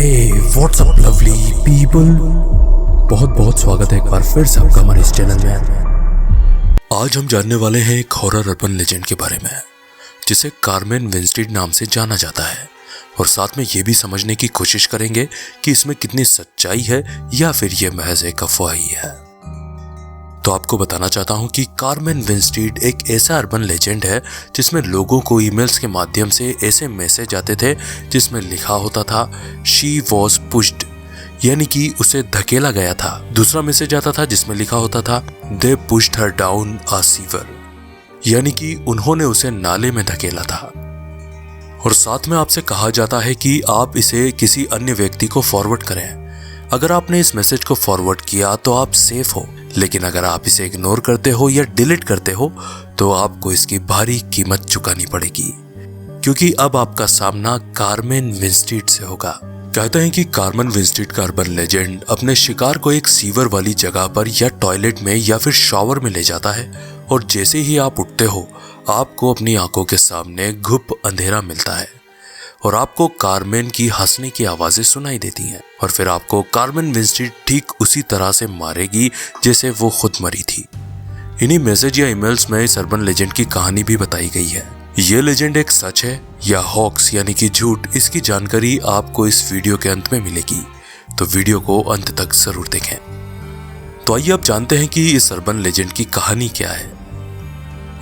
हे WhatsApp lovely people, बहुत बहुत स्वागत है एक बार फिर से आपका हमारे इस चैनल में। आज हम जानने वाले हैं एक हॉरर अर्बन लेजेंड के बारे में जिसे कार्मेन विंस्टीड नाम से जाना जाता है, और साथ में ये भी समझने की कोशिश करेंगे कि इसमें कितनी सच्चाई है या फिर ये महज एक अफवाह ही है। तो आपको बताना चाहता हूं कि कार्मेन विंस्टीड एक ऐसा अर्बन लेजेंड है जिसमें लोगों को ईमेल्स के माध्यम से ऐसे मैसेज आते थे जिसमें लिखा होता था शी वॉज पुश्ड, यानी कि उसे धकेला गया था। दूसरा मैसेज आता था जिसमें लिखा होता था they pushed her down a sewer, यानी कि उन्होंने उसे नाले में धकेला था। और साथ में आपसे कहा जाता है कि आप इसे किसी अन्य व्यक्ति को फॉरवर्ड करें। अगर आपने इस मैसेज को फॉरवर्ड किया तो आप सेफ हो, लेकिन अगर आप इसे इग्नोर करते हो या डिलीट करते हो तो आपको इसकी भारी कीमत चुकानी पड़ेगी, क्योंकि अब आपका सामना कार्मेन विंस्टीड से होगा। कहते हैं कि कार्मेन विंस्टीड का अर्बन लेजेंड अपने शिकार को एक सीवर वाली जगह पर या टॉयलेट में या फिर शॉवर में ले जाता है, और जैसे ही आप उठते हो आपको अपनी आंखों के सामने घुप अंधेरा मिलता है और आपको कार्मेन की हंसने की आवाजें सुनाई देती हैं, और फिर आपको कार्मेन विंस्टीड ठीक उसी तरह से मारेगी जैसे वो खुद मरी थी। इन्हीं मैसेज या ईमेल्स में इस अर्बन लेजेंड की कहानी भी बताई गई है। ये लेजेंड एक सच है या हॉक्स यानी कि झूठ, इसकी जानकारी आपको इस वीडियो के अंत में मिलेगी, तो वीडियो को अंत तक जरूर देखें। तो आइए अब जानते हैं कि इस अर्बन लेजेंड की कहानी क्या है।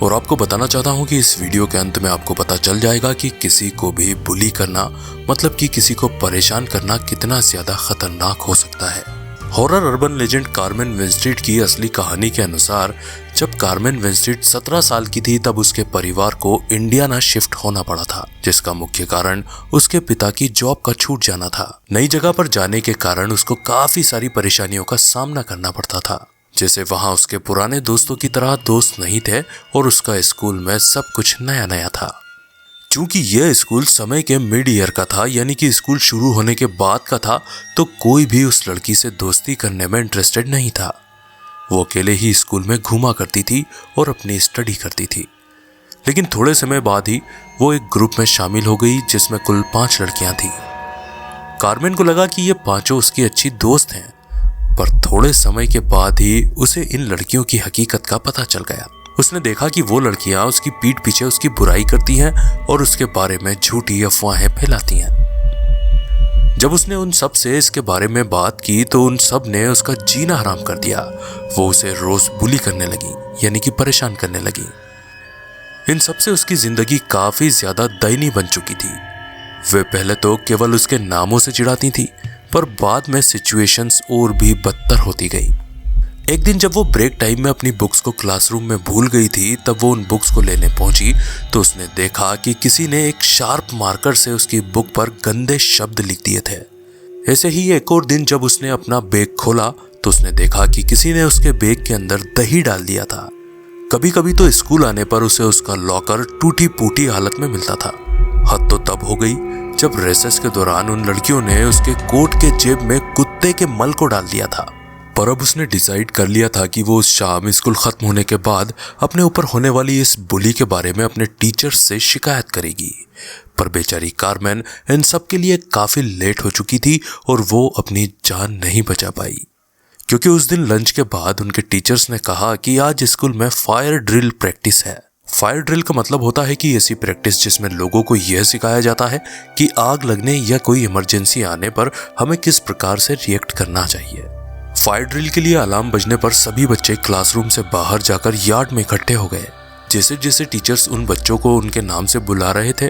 और आपको बताना चाहता हूं कि इस वीडियो के अंत में आपको पता चल जाएगा कि किसी को भी बुली करना, मतलब कि किसी को परेशान करना कितना ज्यादा खतरनाक हो सकता है। हॉरर अर्बन लेजेंड कार्मेन विंस्टीड की असली कहानी के अनुसार जब कार्मेन विंस्टीड 17 साल की थी तब उसके परिवार को इंडियाना शिफ्ट होना पड़ा था, जिसका मुख्य कारण उसके पिता की जॉब का छूट जाना था। नई जगह पर जाने के कारण उसको काफी सारी परेशानियों का सामना करना पड़ता था, जैसे वहां उसके पुराने दोस्तों की तरह दोस्त नहीं थे और उसका स्कूल में सब कुछ नया नया था। चूंकि यह स्कूल समय के मिड ईयर का था, यानी कि स्कूल शुरू होने के बाद का था, तो कोई भी उस लड़की से दोस्ती करने में इंटरेस्टेड नहीं था। वो अकेले ही स्कूल में घूमा करती थी और अपनी स्टडी करती थी। लेकिन थोड़े समय बाद ही वो एक ग्रुप में शामिल हो गई जिसमें कुल 5 लड़कियां थी। कार्मेन को लगा कि ये पांचों उसकी अच्छी दोस्त हैं, पर थोड़े समय के बाद ही उसे इन लड़कियों की हकीकत का पता चल गया। उसने देखा कि वो लड़कियां उसकी पीठ पीछे उसकी बुराई करती हैं और उसके बारे में झूठी अफवाहें फैलाती हैं। जब उसने उन सब से इसके बारे में बात की तो उन सब ने उसका जीना हराम कर दिया। वो उसे रोज बुली करने लगी, यानी कि परेशान करने लगी। इन सब से उसकी जिंदगी काफी ज्यादा दयनीय बन चुकी थी। वे पहले तो केवल उसके नामों से चिढ़ाती थी, पर बाद में सिचुएशंस और भी बदतर होती गई। एक दिन जब वो ब्रेक टाइम में अपनी बुक्स को क्लासरूम में भूल गई थी, तब वो उन बुक्स को लेने पहुंची तो उसने देखा कि किसी ने एक शार्प मार्कर से उसकी बुक पर गंदे शब्द लिख दिए थे। ऐसे ही एक और दिन जब उसने अपना बैग खोला तो उसने देखा कि किसी ने उसके बैग के अंदर दही डाल दिया था। कभी कभी तो स्कूल आने पर उसे उसका लॉकर टूटी फूटी हालत में मिलता था। हद तो तब हो गई जब रेसेस के दौरान उन लड़कियों ने उसके कोट के जेब में कुत्ते के मल को डाल दिया था। पर अब उसने डिसाइड कर लिया था कि वो उस शाम स्कूल खत्म होने के बाद अपने ऊपर होने वाली इस बुली के बारे में अपने टीचर्स से शिकायत करेगी। पर बेचारी कार्मेन इन सब के लिए काफी लेट हो चुकी थी और वो अपनी जान नहीं बचा पाई, क्योंकि उस दिन लंच के बाद उनके टीचर्स ने कहा कि आज स्कूल में फायर ड्रिल प्रैक्टिस है। फायर ड्रिल का मतलब होता है कि ऐसी प्रैक्टिस जिसमें लोगों को यह सिखाया जाता है कि आग लगने या कोई इमरजेंसी आने पर हमें किस प्रकार से रिएक्ट करना चाहिए। फायर ड्रिल के लिए अलार्म बजने पर सभी बच्चे क्लासरूम से बाहर जाकर यार्ड में इकट्ठे हो गए। जैसे जैसे टीचर्स उन बच्चों को उनके नाम से बुला रहे थे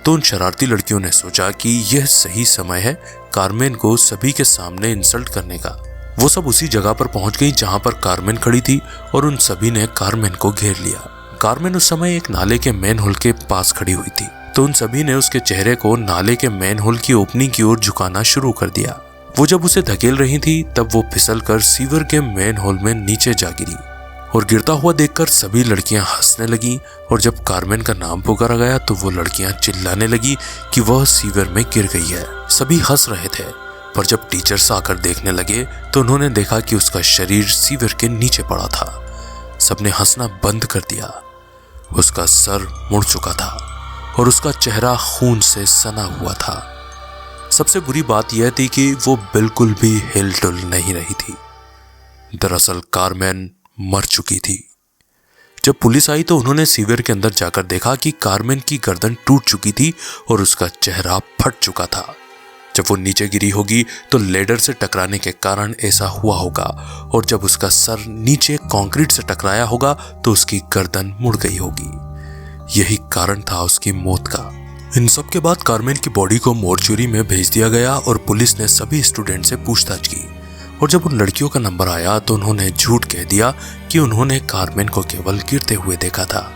तो उन शरारती लड़कियों ने सोचा कि यह सही समय है कार्मेन को सभी के सामने इंसल्ट करने का। वो सब उसी जगह पर पहुंच गई जहां पर कार्मेन खड़ी थी और उन सभी ने कार्मेन को घेर लिया। कार्मेन उस समय एक नाले के मेन होल के पास खड़ी हुई थी, तो उन सभी ने उसके चेहरे को नाले के मेन होल की ओपनिंग की ओर झुकाना शुरू कर दिया। वो जब उसे धकेल रही थी तब वो फिसलकर सीवर के मेन होल में नीचे जा गिरी, और गिरता हुआ देखकर सभी लड़कियां हंसने लगीं। और जब कार्मेन का नाम पुकारा गया तो वो लड़कियां चिल्लाने लगी कि वह सीवर में गिर गई है। सभी हंस रहे थे, पर जब टीचर्स आकर देखने लगे तो उन्होंने देखा कि उसका शरीर सीवर के नीचे पड़ा था। सबने हंसना बंद कर दिया। उसका सर मुड़ चुका था और उसका चेहरा खून से सना हुआ था। सबसे बुरी बात यह थी कि वो बिल्कुल भी हिल-डुल नहीं रही थी। दरअसल कारमेन मर चुकी थी। जब पुलिस आई तो उन्होंने सीवर के अंदर जाकर देखा कि कारमेन की गर्दन टूट चुकी थी और उसका चेहरा फट चुका था। जब वो नीचे गिरी होगी तो लेडर से टकराने के कारण ऐसा हुआ होगा, और जब उसका सर नीचे कंक्रीट से टकराया होगा तो उसकी गर्दन मुड़ गई होगी। यही कारण था उसकी मौत का। इन सब के बाद कारमेन की बॉडी को मोर्चुरी में भेज दिया गया और पुलिस ने सभी स्टूडेंट से पूछताछ की, और जब उन लड़कियों का नंबर आया तो उन्होंने झूठ कह दिया कि उन्होंने कारमेन को केवल गिरते हुए देखा था,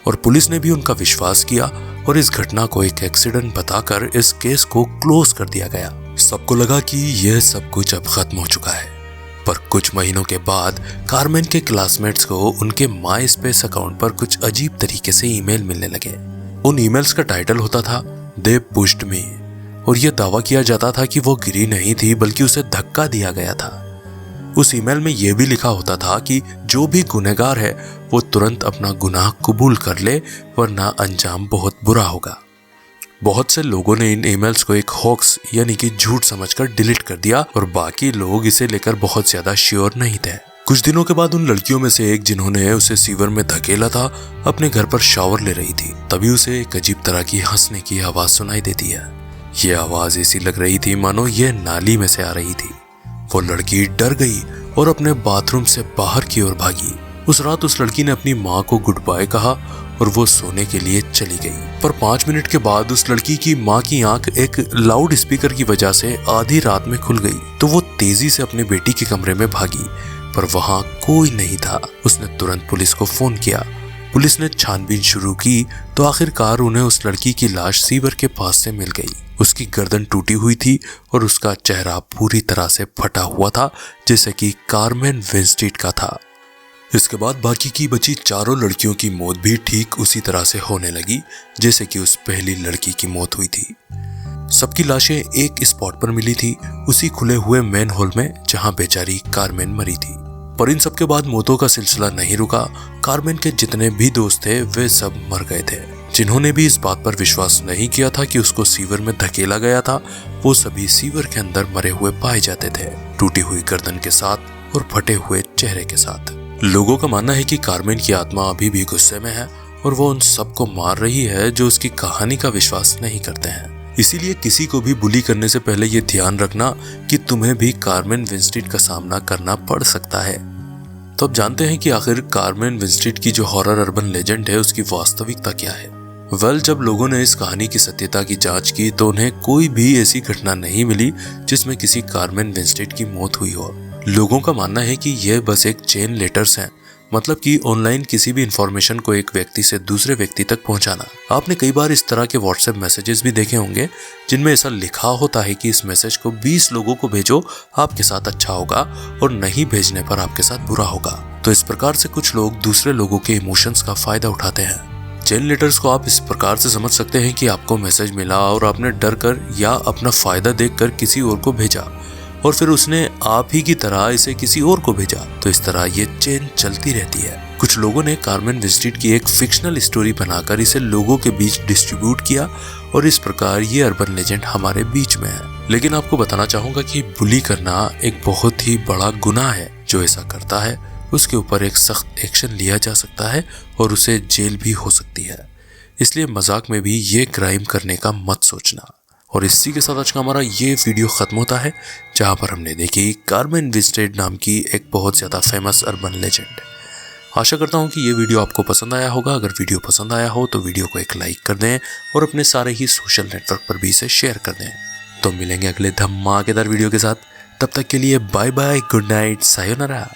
और पुलिस ने भी उनका विश्वास किया और इस घटना को एक एक्सीडेंट बताकर इस केस को क्लोज कर दिया गया। सबको लगा कि यह सब कुछ अब खत्म हो चुका है, पर कुछ महीनों के बाद कारमेन के क्लासमेट्स को उनके माई स्पेस अकाउंट पर कुछ अजीब तरीके से ईमेल मिलने लगे। उन ईमेल्स का टाइटल होता था दे पुश्ड मी, और यह दावा किया जाता था कि वो गिरी नहीं थी बल्कि उसे धक्का दिया गया था। उस ईमेल में यह भी लिखा होता था कि जो भी गुनहगार है वो तुरंत अपना गुनाह कबूल कर ले, वरना अंजाम बहुत बुरा होगा। बहुत से लोगों ने इन ईमेल्स को एक हॉक्स यानी कि झूठ समझकर डिलीट कर दिया, और बाकी लोग इसे लेकर बहुत ज्यादा श्योर नहीं थे। कुछ दिनों के बाद उन लड़कियों में से एक जिन्होंने उसे सीवर में धकेला था अपने घर पर शावर ले रही थी, तभी उसे एक अजीब तरह की हंसने की आवाज सुनाई देती है। ये आवाज ऐसी लग रही थी मानो यह नाली में से आ रही थी। वो लड़की डर गई और अपने बाथरूम से बाहर की ओर भागी। उस रात उस लड़की ने अपनी माँ को गुड बाय कहा और वो सोने के लिए चली गई। पर 5 मिनट के बाद उस लड़की की माँ की आंख एक लाउड स्पीकर की वजह से आधी रात में खुल गई, तो वो तेजी से अपनी बेटी के कमरे में भागी, पर वहां कोई नहीं था। उसने तुरंत पुलिस को फोन किया। पुलिस ने छानबीन शुरू की तो आखिरकार उन्हें उस लड़की की लाश सीवर के पास से मिल गई। उसकी गर्दन टूटी हुई थी और उसका चेहरा पूरी तरह से फटा हुआ था, जैसे कि कारमेन विंस्टीड का था। इसके बाद बाकी की बची चारों लड़कियों की मौत भी ठीक उसी तरह से होने लगी जैसे कि उस पहली लड़की की मौत हुई थी। सबकी लाशें एक स्पॉट पर मिली थी, उसी खुले हुए मेन हॉल में जहां बेचारी कारमेन मरी थी। पर इन सब के बाद मौतों का सिलसिला नहीं रुका। कारमेन के जितने भी दोस्त थे वे सब मर गए थे। जिन्होंने भी इस बात पर विश्वास नहीं किया था कि उसको सीवर में धकेला गया था, वो सभी सीवर के अंदर मरे हुए पाए जाते थे, टूटी हुई गर्दन के साथ और फटे हुए चेहरे के साथ। लोगों का मानना है कि कारमेन की आत्मा अभी भी गुस्से में है और वो उन सबको मार रही है जो उसकी कहानी का विश्वास नहीं करते हैं। इसीलिए किसी को भी बुली करने से पहले ये ध्यान रखना कि तुम्हें भी कारमेन विंस्टीड का सामना करना पड़ सकता है। तो अब जानते हैं कि आखिर कारमेन विंस्टीड की जो हॉरर अर्बन लेजेंड है उसकी वास्तविकता क्या है। जब लोगों ने इस कहानी की सत्यता की जांच की तो उन्हें कोई भी ऐसी घटना नहीं मिली जिसमें किसी कारमेन विंस्टीड की मौत हुई हो। लोगों का मानना है कि यह बस एक चेन लेटर्स हैं, मतलब कि ऑनलाइन किसी भी इंफॉर्मेशन को एक व्यक्ति से दूसरे व्यक्ति तक पहुंचाना। आपने कई बार इस तरह के व्हाट्सएप मैसेजेस भी देखे होंगे जिनमें ऐसा लिखा होता है कि इस मैसेज को 20 लोगों को भेजो, आपके साथ अच्छा होगा, और नहीं भेजने पर आपके साथ बुरा होगा। तो इस प्रकार से कुछ लोग दूसरे लोगों के इमोशंस का फायदा उठाते हैं। चेन लेटर्स को आप इस प्रकार से समझ सकते हैं कि आपको मैसेज मिला और आपने डर कर या अपना फायदा देखकर किसी और को भेजा, और फिर उसने आप ही की तरह इसे किसी और को भेजा, तो इस तरह ये चेन चलती रहती है। कुछ लोगों ने कारमेन विंस्टीड की एक फिक्शनल स्टोरी बनाकर इसे लोगों के बीच डिस्ट्रीब्यूट किया, और इस प्रकार ये अर्बन लेजेंड हमारे बीच में है। लेकिन आपको बताना चाहूंगा कि बुली करना एक बहुत ही बड़ा गुनाह है। जो ऐसा करता है उसके ऊपर एक सख्त एक्शन लिया जा सकता है और उसे जेल भी हो सकती है। इसलिए मजाक में भी ये क्राइम करने का मत सोचना। और इसी के साथ आज का हमारा ये वीडियो खत्म होता है, जहां पर हमने देखी कारमेन विंस्टीड नाम की एक बहुत ज्यादा फेमस अर्बन लेजेंड। आशा करता हूं कि ये वीडियो आपको पसंद आया होगा। अगर वीडियो पसंद आया हो तो वीडियो को एक लाइक कर दें और अपने सारे ही सोशल नेटवर्क पर भी इसे शेयर कर दें। तो मिलेंगे अगले धमाकेदार वीडियो के साथ। तब तक के लिए bye bye, good night, sayonara.